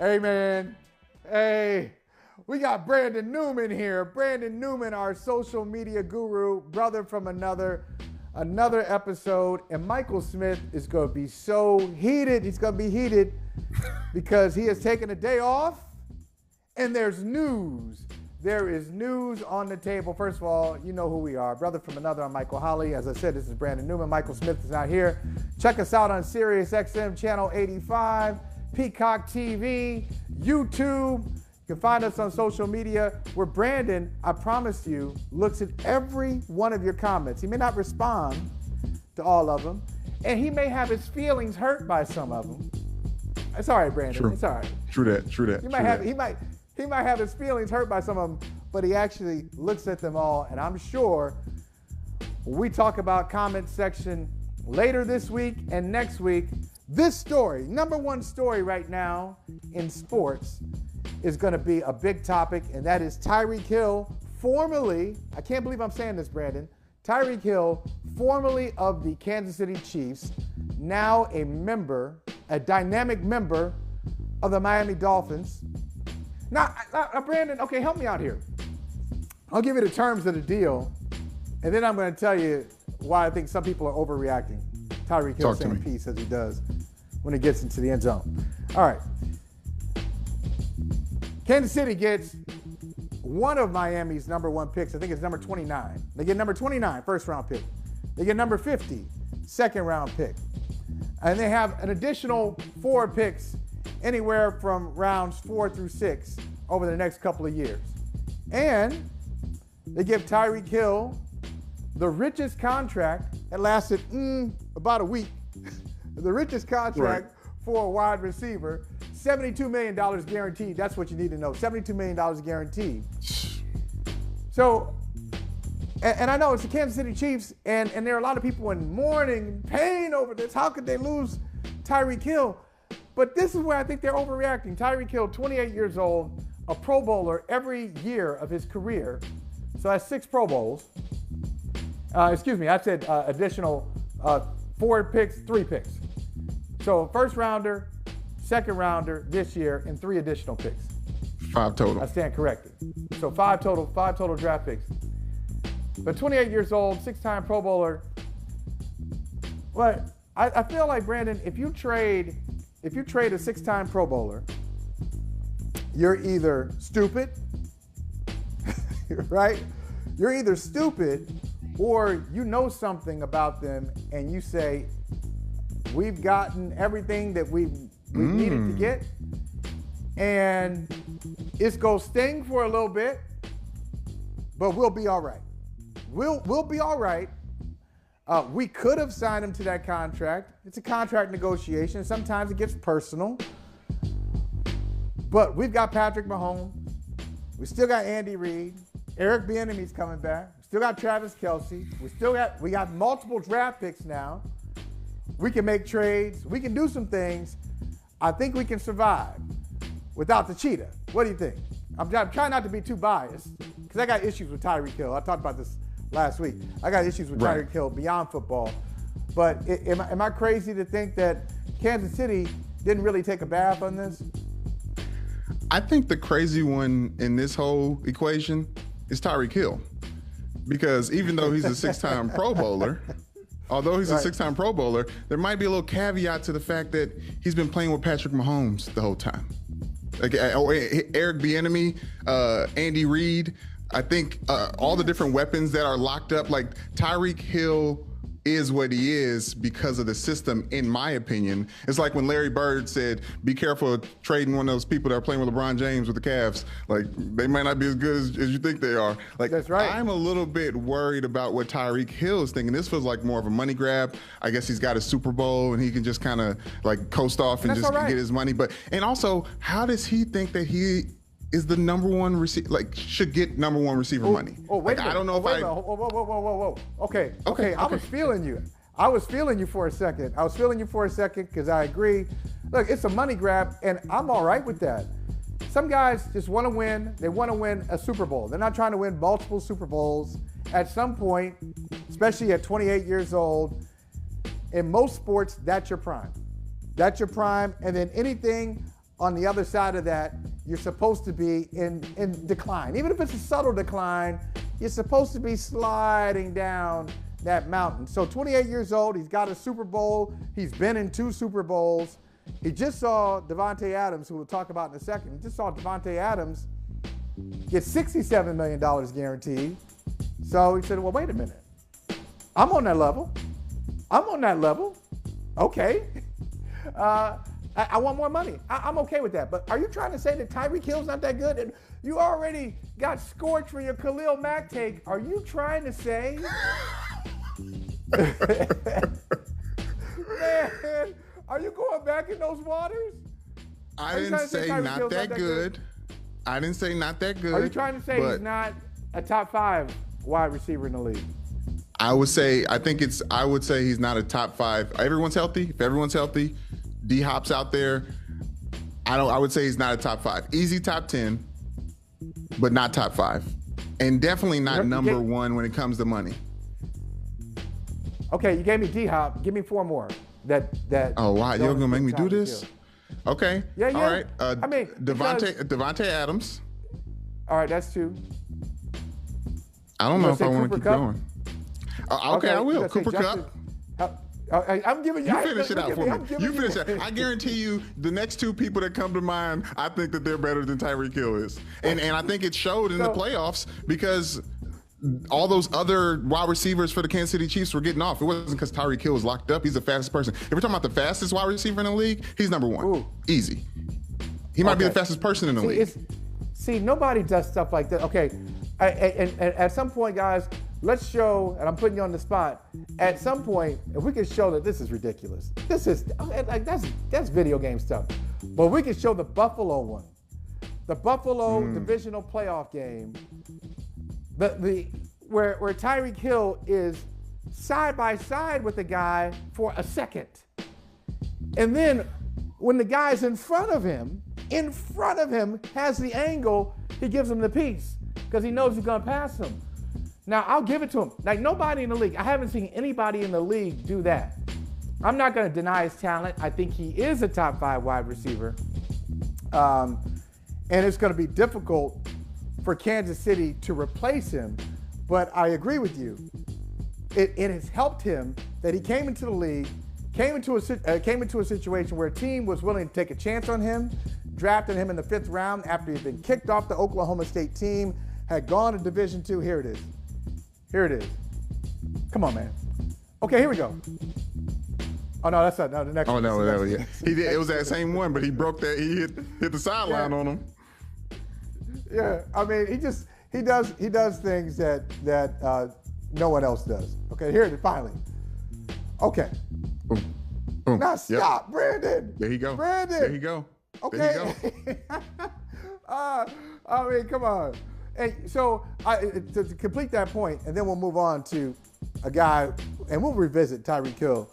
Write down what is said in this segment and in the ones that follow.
Hey, man. Hey, we got Brandon Newman here. Brandon Newman, our social media guru, brother from another episode. And Michael Smith is going to be so heated. He's going to be heated because he has taken a day off and there's news. There is news on the table. First of all, you know who we are. Brother from another, I'm Michael Holley. As I said, this is Brandon Newman. Michael Smith is not here. Check us out on Sirius XM Channel 85, Peacock TV, YouTube. You can find us on social media where Brandon, I promise you, looks at every one of your comments. He may not respond to all of them, and he may have his feelings hurt by some of them. It's all right, Brandon. True. It's all right. True that. He might have his feelings hurt by some of them, but he actually looks at them all, and I'm sure when we talk about comment section later this week and next week, this story, number one story right now in sports, is going to be a big topic, and that is Tyreek Hill, formerly, I can't believe I'm saying this, Brandon, Tyreek Hill, formerly of the Kansas City Chiefs, now a dynamic member of the Miami Dolphins. Now, Brandon, okay, help me out here. I'll give you the terms of the deal, and then I'm going to tell you why I think some people are overreacting. Tyreek Hill saying peace as he does when he gets into the end zone. All right. Kansas City gets one of Miami's number one picks. I think it's number 29. They get number 29, first round pick. They get number 50, second round pick. And they have an additional 4 picks anywhere from rounds 4 through 6 over the next couple of years. And they give Tyreek Hill the richest contract that lasted about a week. The richest contract for a wide receiver, $72 million guaranteed. That's what you need to know, $72 million guaranteed. So, and I know it's the Kansas City Chiefs, and there are a lot of people in mourning, pain over this. How could they lose Tyreek Hill? But this is where I think they're overreacting. Tyreek Hill, 28 years old, a Pro Bowler every year of his career. So that's 6 Pro Bowls. I said additional 4 picks, 3 picks. So first rounder, second rounder this year, and 3 additional picks. 5 total. I stand corrected. So 5 total draft picks. But 28 years old, 6-time Pro Bowler. But I feel like, Brandon, if you trade a 6-time Pro Bowler, you're either stupid, right? You're either stupid or you know something about them and you say, we've gotten everything that we needed to get, and it's going to sting for a little bit, but we'll be all right. We'll be all right. We could have signed him to that contract. It's a contract negotiation. Sometimes it gets personal. But we've got Patrick Mahomes. We still got Andy Reid. Eric Bieniemy's coming back. We still got Travis Kelce. We got multiple draft picks now. We can make trades. We can do some things. I think we can survive without the cheetah. What do you think? I'm trying not to be too biased because I got issues with Tyreek Hill. I talked about this last week. I got issues with Tyreek Hill beyond football. But am I crazy to think that Kansas City didn't really take a bath on this? I think the crazy one in this whole equation is Tyreek Hill. Because even though he's a 6-time Pro Bowler, a 6-time Pro Bowler, there might be a little caveat to the fact that he's been playing with Patrick Mahomes the whole time. Like Eric Bieniemy, Andy Reid, I think all the different weapons that are locked up, like Tyreek Hill is what he is because of the system, in my opinion. It's like when Larry Bird said, be careful of trading one of those people that are playing with LeBron James with the Cavs. Like, they might not be as good as you think they are. Like, that's right. I'm a little bit worried about what Tyreek Hill is thinking. This feels like more of a money grab. I guess he's got a Super Bowl and he can just kind of like coast off and just get his money. And also, how does he think that he is the number one receiver, like should get number one receiver money? Oh, wait a minute. I don't know if Whoa. Okay. I was feeling you. I was feeling you for a second because I agree. Look, it's a money grab, and I'm all right with that. Some guys just want to win. They want to win a Super Bowl. They're not trying to win multiple Super Bowls. At some point, especially at 28 years old, in most sports, that's your prime. And then anything on the other side of that, you're supposed to be in decline. Even if it's a subtle decline, you're supposed to be sliding down that mountain. So 28 years old, he's got a Super Bowl. He's been in 2 Super Bowls. He just saw Davante Adams, who we'll talk about in a second. He just saw Davante Adams get $67 million guaranteed. So he said, well, wait a minute. I'm on that level. I'm on that level. Okay. I want more money. I'm okay with that. But are you trying to say that Tyreek Hill's not that good? And you already got scorched for your Khalil Mack take. Are you trying to say? Man, are you going back in those waters? I didn't say not that good. I didn't say not that good. Are you trying to say he's not a top 5 wide receiver in the league? I would say he's not a top 5. Everyone's healthy. If everyone's healthy, D-Hop's out there. I would say he's not a top 5. Easy top 10, but not top 5. And definitely not number 1 when it comes to money. Okay, you gave me D-Hop. Give me 4 more. Oh, wow. You're going to make me do this? Okay. Yeah. All right. I mean, Davante Adams. All right, that's 2. I don't know if I want to keep going. Okay, I will. Cooper Kupp. I'm giving you. You finish it out for me. You finish it. I guarantee you, the next 2 people that come to mind, I think that they're better than Tyreek Hill is, and I think it showed in the playoffs because all those other wide receivers for the Kansas City Chiefs were getting off. It wasn't because Tyreek Hill was locked up. He's the fastest person. If we're talking about the fastest wide receiver in the league, he's number 1. Ooh. Easy. He might be the fastest person in the league. See, nobody does stuff like that. Okay, and at some point, guys, let's show, and I'm putting you on the spot, at some point, if we can show that this is ridiculous. This is, like, that's video game stuff. But we can show the Buffalo one. The Buffalo divisional playoff game. Where Tyreek Hill is side by side with the guy for a second. And then when the guy's in front of him has the angle, he gives him the piece because he knows he's gonna pass him. Now, I'll give it to him. Like, nobody in the league, I haven't seen anybody in the league do that. I'm not going to deny his talent. I think he is a top 5 wide receiver. And it's going to be difficult for Kansas City to replace him. But I agree with you. It has helped him that he came into the league, came into a situation where a team was willing to take a chance on him, drafted him in the 5th round after he'd been kicked off the Oklahoma State team, had gone to Division II. Here it is. Here it is. Come on, man. Okay, here we go. Oh no, that's not the next one. Oh no, yeah. He did. It was that same one, but he broke that. He hit the sideline on him. Yeah, I mean, he does things that no one else does. Okay, here it is. Finally. Okay. Boom. Boom. Now stop, Brandon. There you go. Brandon. There you go. Okay. There you go. I mean, come on. And so to complete that point, and then we'll move on to a guy, and we'll revisit Tyreek Hill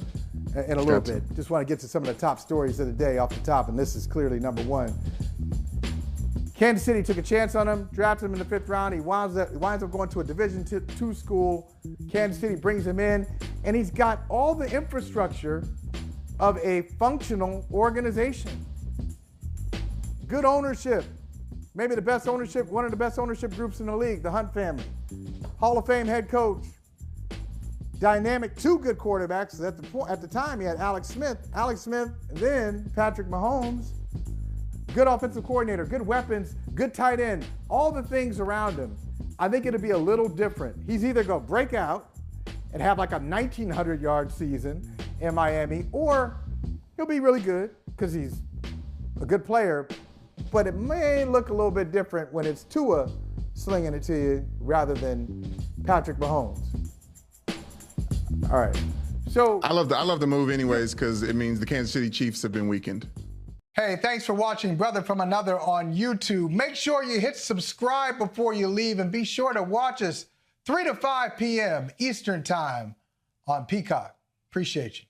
in a little bit. Just want to get to some of the top stories of the day off the top, and this is clearly number 1. Kansas City took a chance on him, drafted him in the 5th round. He winds up going to a Division II school. Kansas City brings him in, and he's got all the infrastructure of a functional organization. Good ownership. Maybe the best ownership, one of the best ownership groups in the league, the Hunt family. Hall of Fame head coach. Dynamic, 2 good quarterbacks. At the time, he had Alex Smith, then Patrick Mahomes. Good offensive coordinator, good weapons, good tight end, all the things around him. I think it'll be a little different. He's either going to break out and have like a 1,900-yard season in Miami, or he'll be really good because he's a good player. But it may look a little bit different when it's Tua slinging it to you rather than Patrick Mahomes. All right. So I love the move anyways because it means the Kansas City Chiefs have been weakened. Hey, thanks for watching Brother from Another on YouTube. Make sure you hit subscribe before you leave, and be sure to watch us 3 to 5 p.m. Eastern Time on Peacock. Appreciate you.